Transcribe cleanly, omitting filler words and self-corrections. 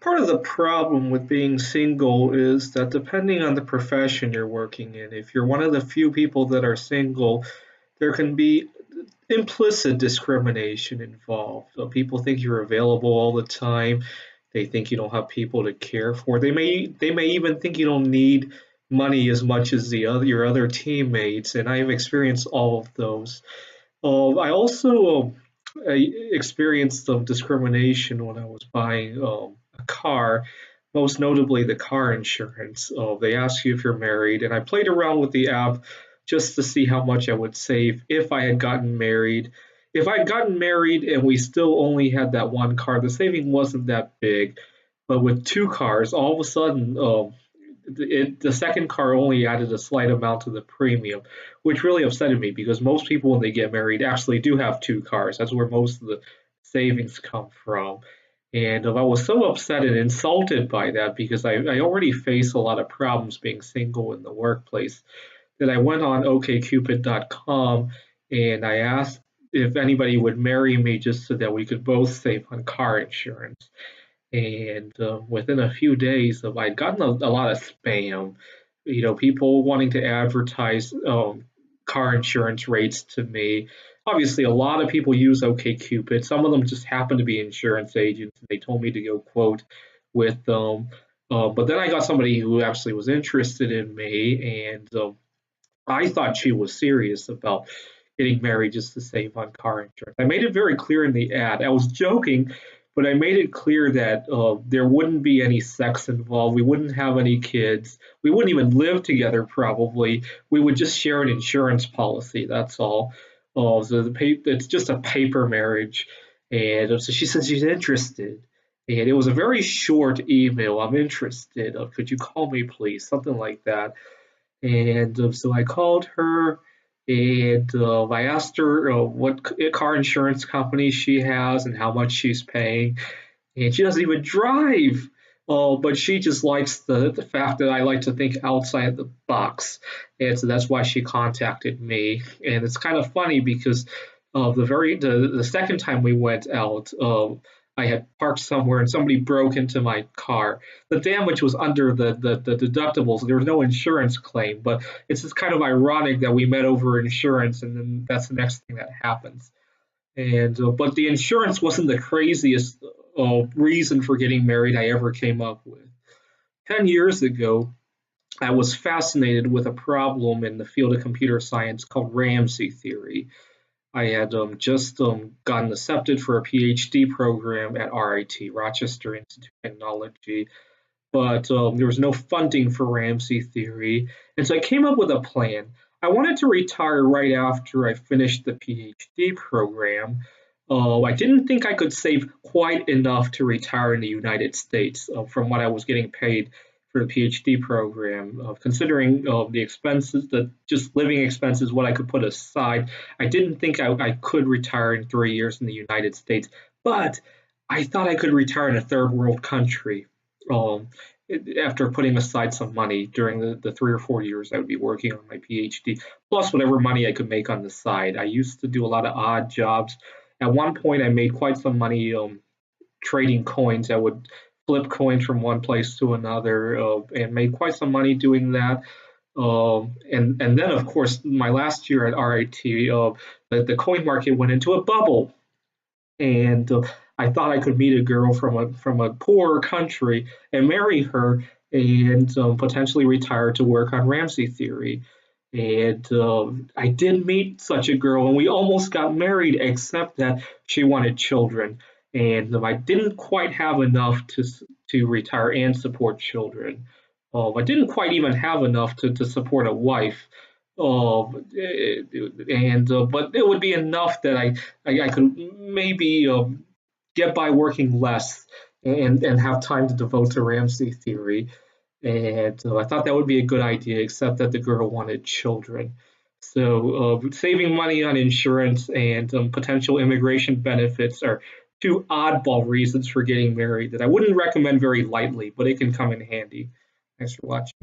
Part of the problem with being single is that depending on the profession you're working in, if you're one of the few people that are single, there can be implicit discrimination involved. So people think you're available all the time. They think you don't have people to care for. They may even think you don't need money as much as your other teammates, and I've experienced all of those. I also I experienced some discrimination when I was buying a car, most notably the car insurance. They ask you if you're married, and I played around with the app just to see how much I would save if I had gotten married. If I'd gotten married and we still only had that one car, the saving wasn't that big. But with two cars, all of a sudden, the second car only added a slight amount to the premium, which really upset me because most people, when they get married, actually do have two cars. That's where most of the savings come from. And I was so upset and insulted by that because I already face a lot of problems being single in the workplace that I went on okcupid.com and I asked if anybody would marry me just so that we could both save on car insurance. And within a few days, I'd gotten a lot of spam. People wanting to advertise car insurance rates to me. Obviously, a lot of people use OkCupid. Some of them just happen to be insurance agents. They told me to go quote with them. But then I got somebody who actually was interested in me, and I thought she was serious about getting married just to save on car insurance. I made it very clear in the ad. I was joking, but I made it clear that there wouldn't be any sex involved. We wouldn't have any kids. We wouldn't even live together, probably. We would just share an insurance policy. That's all. It's just a paper marriage. And so she said she's interested. And it was a very short email. I'm interested. Could you call me, please? Something like that. And so I called her and I asked her what car insurance company she has and how much she's paying. And she doesn't even drive. But she just likes the fact that I like to think outside the box. And so that's why she contacted me. And it's kind of funny because the second time we went out, I had parked somewhere and somebody broke into my car. The damage was under the deductibles. There was no insurance claim, but it's just kind of ironic that we met over insurance and then that's the next thing that happens. And but the insurance wasn't the craziest reason for getting married I ever came up with. 10 years ago, I was fascinated with a problem in the field of computer science called Ramsey theory. I had just gotten accepted for a PhD program at RIT, Rochester Institute of Technology, but there was no funding for Ramsey theory. And so I came up with a plan. I wanted to retire right after I finished the PhD program. I didn't think I could save quite enough to retire in the United States from what I was getting paid for the PhD program. Considering the expenses, the just living expenses, what I could put aside, I didn't think I could retire in 3 years in the United States. But I thought I could retire in a third world country um, after putting aside some money during the 3 or 4 years I would be working on my PhD, plus whatever money I could make on the side. I used to do a lot of odd jobs. At one point, I made quite some money trading coins. I would flip coins from one place to another and made quite some money doing that. And then, of course, my last year at RIT, the coin market went into a bubble and I thought I could meet a girl from a poorer country and marry her and potentially retire to work on Ramsey theory. And I did meet such a girl, and we almost got married, except that she wanted children, and I didn't quite have enough to retire and support children. I didn't quite even have enough to support a wife. And but it would be enough that I could maybe get by working less and have time to devote to Ramsey theory. And I thought that would be a good idea, except that the girl wanted children. So saving money on insurance and potential immigration benefits are two oddball reasons for getting married that I wouldn't recommend very lightly, but it can come in handy. Thanks for watching.